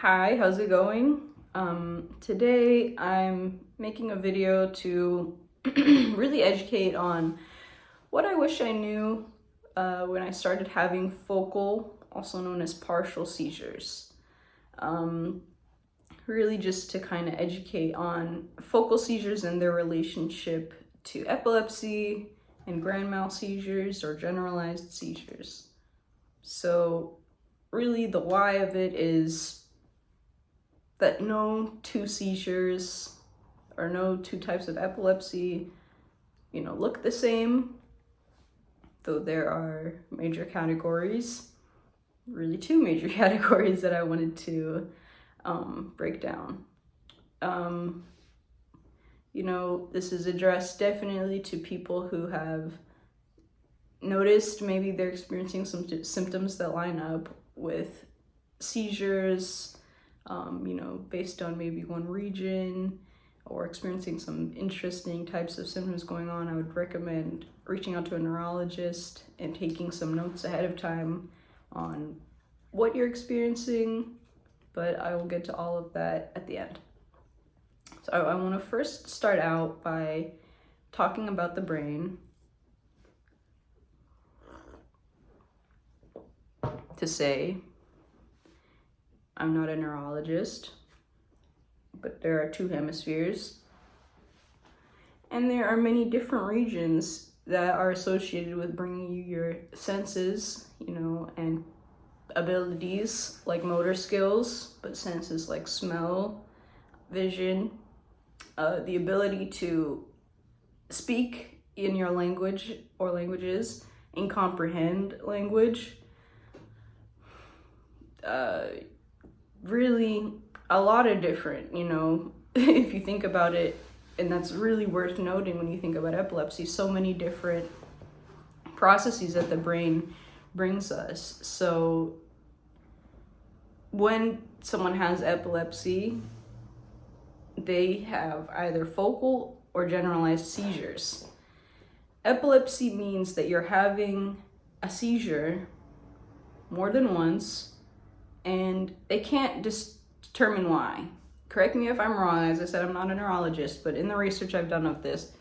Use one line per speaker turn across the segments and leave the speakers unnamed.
Hi, how's it going? Today I'm making a video to really educate on what I wish I knew when I started having focal, also known as partial seizures. Really just to kind of educate on focal seizures and their relationship to epilepsy and grand mal seizures or generalized seizures. So really the why of it is that no two seizures or no two types of epilepsy, look the same, though there are major categories, really two major categories that I wanted to break down. This is addressed definitely to people who have noticed maybe they're experiencing some symptoms that line up with seizures, based on maybe one region or experiencing some interesting types of symptoms going on. I would recommend reaching out to a neurologist and taking some notes ahead of time on what you're experiencing, but I will get to all of that at the end. So I want to first start out by talking about the brain. To say, I'm not a neurologist, but there are two hemispheres, and there are many different regions that are associated with bringing you your senses, and abilities like motor skills, but senses like smell, vision, the ability to speak in your language or languages and comprehend language. Really a lot of different, if you think about it, and that's really worth noting when you think about epilepsy, so many different processes that the brain brings us. So when someone has epilepsy, they have either focal or generalized seizures. Epilepsy means that you're having a seizure more than once, and they can't determine why. Correct me if I'm wrong. As I said, I'm not a neurologist, but in the research I've done of this,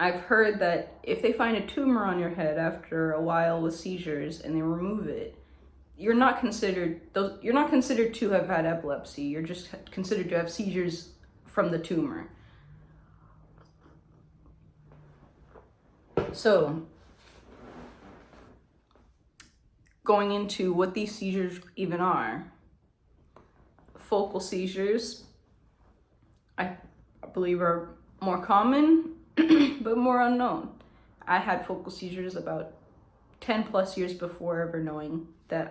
I've heard that if they find a tumor on your head after a while with seizures and they remove it, you're not considered to have had epilepsy. You're just considered to have seizures from the tumor. So, going into what these seizures even are. Focal seizures, I believe, are more common, but more unknown. I had focal seizures about 10 plus years before ever knowing that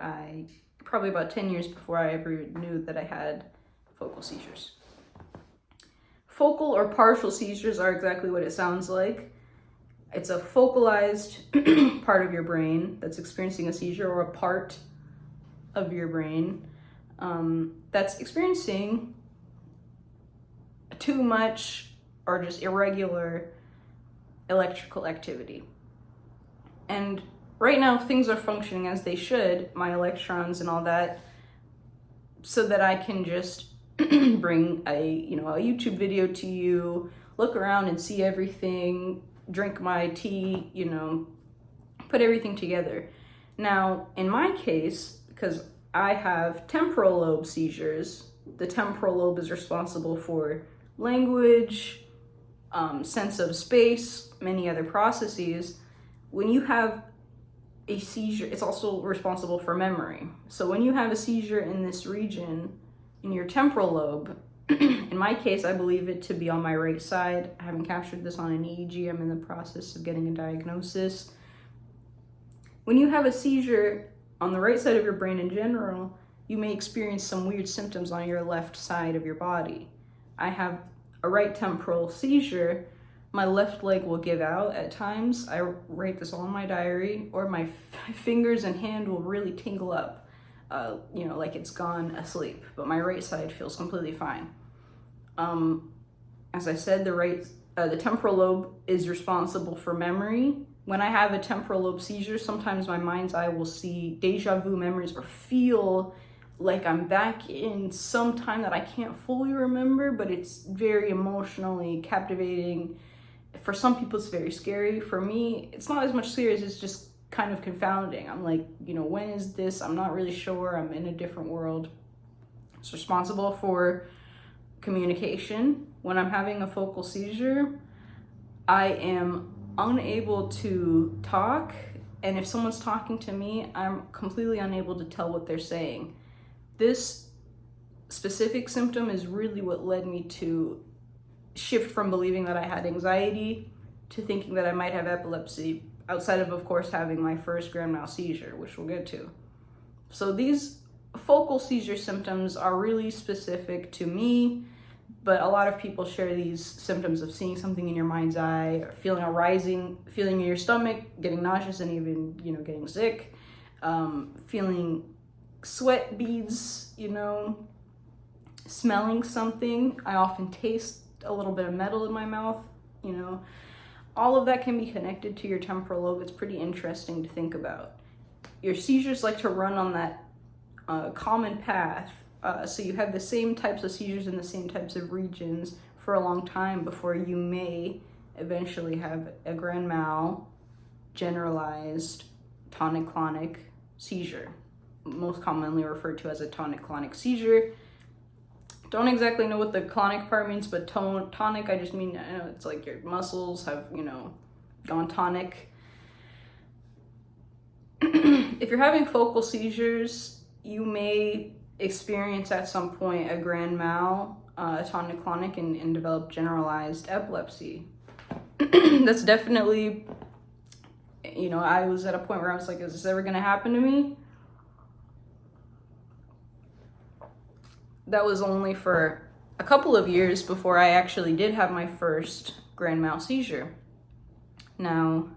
probably about 10 years before I ever knew that I had focal seizures. Focal or partial seizures are exactly what it sounds like. It's a focalized part of your brain that's experiencing a seizure, or a part of your brain that's experiencing too much or just irregular electrical activity. And right now things are functioning as they should, my electrons and all that, so that I can just bring a YouTube video to you, look around and see everything, drink my tea, put everything together. Now, in my case, because I have temporal lobe seizures, the temporal lobe is responsible for language, sense of space, many other processes. When you have a seizure, it's also responsible for memory. So when you have a seizure in this region, in your temporal lobe, in my case, I believe it to be on my right side. I haven't captured this on an EEG. I'm in the process of getting a diagnosis. When you have a seizure on the right side of your brain in general, you may experience some weird symptoms on your left side of your body. I have a right temporal seizure. My left leg will give out at times. I write this all in my diary, or my fingers and hand will really tingle up, like it's gone asleep, but my right side feels completely fine. As I said, the temporal lobe is responsible for memory. When I have a temporal lobe seizure, sometimes my mind's eye will see deja vu memories or feel like I'm back in some time that I can't fully remember, but it's very emotionally captivating. For some people, it's very scary. For me, it's not as much scary as it's just kind of confounding. I'm like, when is this? I'm not really sure. I'm in a different world. It's responsible for communication. When I'm having a focal seizure, I am unable to talk. And if someone's talking to me, I'm completely unable to tell what they're saying. This specific symptom is really what led me to shift from believing that I had anxiety to thinking that I might have epilepsy, outside of course, having my first grand mal seizure, which we'll get to. So these focal seizure symptoms are really specific to me, but a lot of people share these symptoms of seeing something in your mind's eye, or feeling a rising feeling in your stomach, getting nauseous, and even, getting sick, feeling sweat beads, smelling something. I often taste a little bit of metal in my mouth, all of that can be connected to your temporal lobe. It's pretty interesting to think about. Your seizures like to run on that common path. So you have the same types of seizures in the same types of regions for a long time before you may eventually have a grand mal generalized tonic-clonic seizure, most commonly referred to as a tonic-clonic seizure. Don't exactly know what the clonic part means, but tonic, I just mean, it's like your muscles have, gone tonic. If you're having focal seizures, you may experience at some point a grand mal, tonic-clonic, and develop generalized epilepsy. That's definitely, I was at a point where I was like, is this ever gonna happen to me? That was only for a couple of years before I actually did have my first grand mal seizure. Now,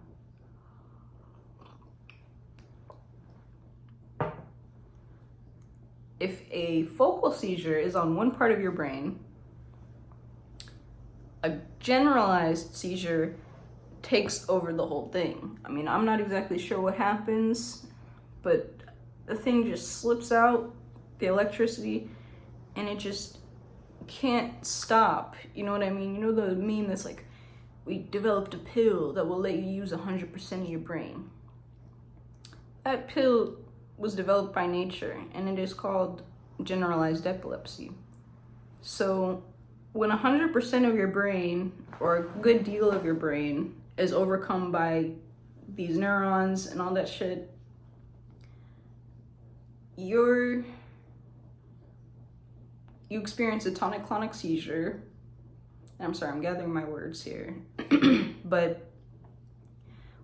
if a focal seizure is on one part of your brain, a generalized seizure takes over the whole thing. I mean, I'm not exactly sure what happens, but the thing just slips out, the electricity, and it just can't stop. You know what I mean? You know the meme that's like, we developed a pill that will let you use 100% of your brain. That pill was developed by nature, and it is called generalized epilepsy. So when 100% of your brain, or a good deal of your brain, is overcome by these neurons and all that shit, you experience a tonic-clonic seizure. I'm sorry, I'm gathering my words here. But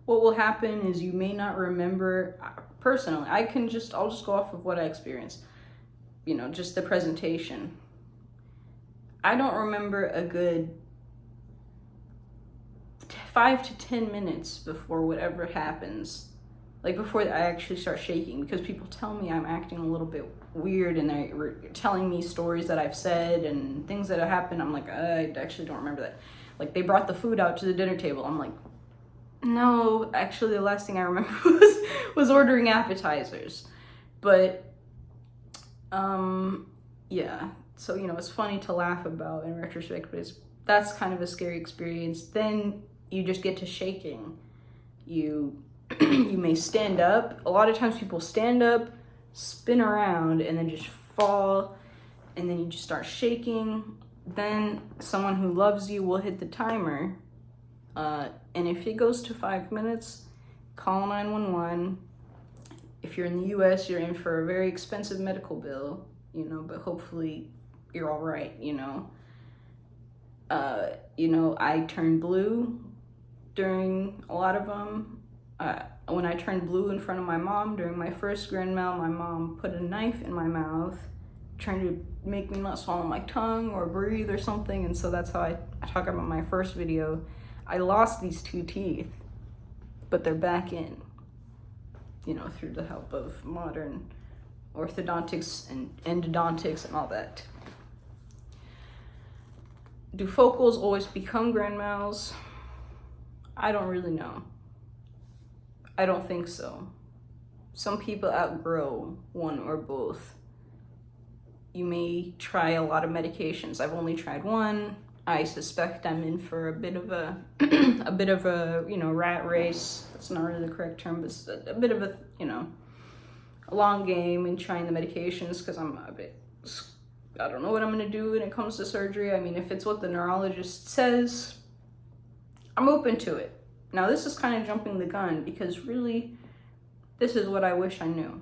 what will happen is you may not remember, personally, I'll just go off of what I experienced, just the presentation. I don't remember a good 5 to 10 minutes before whatever happens, like before I actually start shaking, because people tell me I'm acting a little bit weird, and they're telling me stories that I've said and things that have happened. I'm like, I actually don't remember that. Like, they brought the food out to the dinner table. I'm like, no, actually the last thing I remember was ordering appetizers. But yeah, so it's funny to laugh about in retrospect, but that's kind of a scary experience. Then you just get to shaking. You may stand up. A lot of times people stand up, spin around, and then just fall, and then you just start shaking. Then someone who loves you will hit the timer, and if it goes to 5 minutes, call 911. If you're in the US, you're in for a very expensive medical bill, but hopefully you're all right. I turned blue during a lot of them. When I turned blue in front of my mom during my first grand mal, my mom put a knife in my mouth, trying to make me not swallow my tongue or breathe or something. And so that's how I talk about my first video. I lost these 2 teeth, but they're back in, through the help of modern orthodontics and endodontics and all that. Do focals always become grand mals? I don't really know. I don't think so. Some people outgrow one or both. you may try a lot of medications. I've only tried one. I suspect I'm in for a bit of a a bit of a, you know, rat race. That's not really the correct term, but a bit of a, you know, a long game in trying the medications, because I'm a bit, I don't know what I'm gonna do when it comes to surgery. I mean, if it's what the neurologist says, I'm open to it. Now, this is kind of jumping the gun, because really, this is what I wish I knew.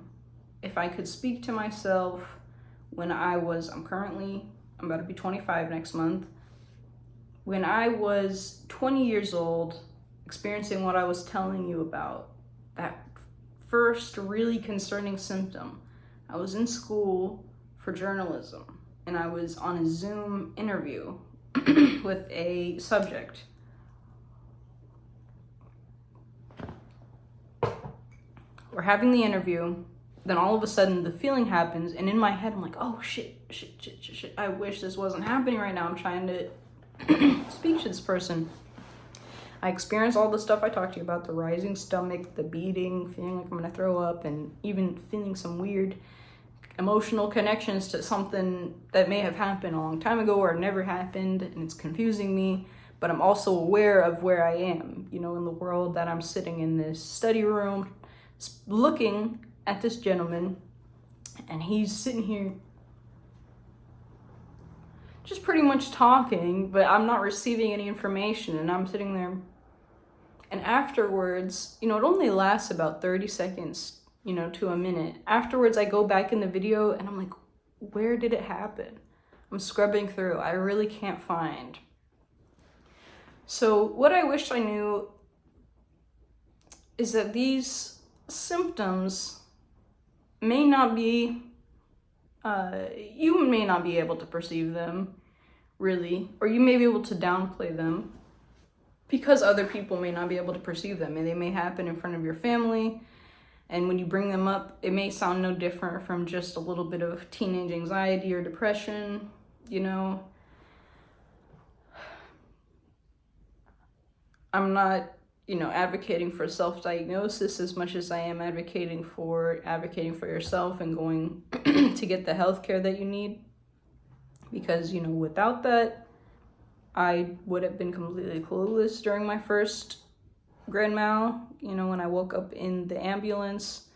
If I could speak to myself when I'm about to be 25 next month, when I was 20 years old, experiencing what I was telling you about, that first really concerning symptom. I was in school for journalism, and I was on a Zoom interview with a subject. We're having the interview, then all of a sudden the feeling happens, and in my head I'm like, oh shit, I wish this wasn't happening right now. I'm trying to speak to this person. I experienced all the stuff I talked to you about, the rising stomach, the beating, feeling like I'm gonna throw up, and even feeling some weird emotional connections to something that may have happened a long time ago or never happened, and it's confusing me. But I'm also aware of where I am, you know, in the world, that I'm sitting in this study room looking at this gentleman, and he's sitting here just pretty much talking, but I'm not receiving any information, and I'm sitting there. And afterwards, you know, it only lasts about 30 seconds, you know, to a minute. Afterwards, I go back in the video and I'm like, where did it happen? I'm scrubbing through. I really can't find. So what I wish I knew is that these symptoms may not be, you may not be able to perceive them, really, or you may be able to downplay them because other people may not be able to perceive them, and they may happen in front of your family, and when you bring them up, it may sound no different from just a little bit of teenage anxiety or depression, you know. I'm not, you know, advocating for self-diagnosis as much as I am advocating for yourself and going to get the healthcare that you need. Because, you know, without that, I would have been completely clueless during my first grand mal. You know, when I woke up in the ambulance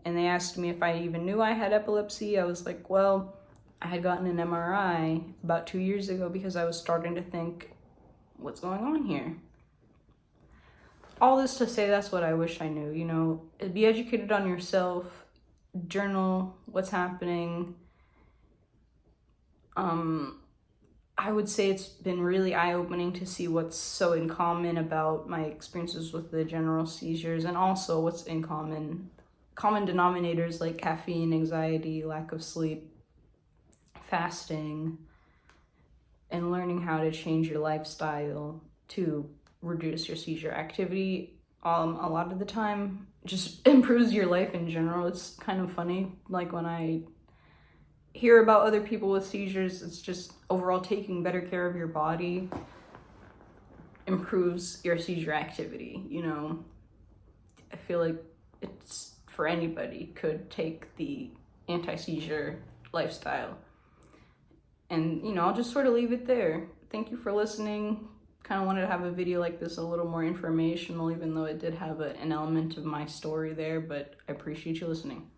and they asked me if I even knew I had epilepsy, I was like, well, I had gotten an MRI about 2 years ago because I was starting to think, what's going on here? All this to say, that's what I wish I knew, you know. Be educated on yourself, journal what's happening. I would say it's been really eye-opening to see what's so in common about my experiences with the general seizures, and also what's in common denominators like caffeine, anxiety, lack of sleep, fasting, and learning how to change your lifestyle to reduce your seizure activity. A lot of the time just improves your life in general. It's kind of funny, like when I hear about other people with seizures, it's just overall taking better care of your body improves your seizure activity, you know. I feel like it's for anybody could take the anti-seizure lifestyle. And, you know, I'll just sort of leave it there. Thank you for listening. Kind of wanted to have a video like this a little more informational, even though it did have an element of my story there, but I appreciate you listening.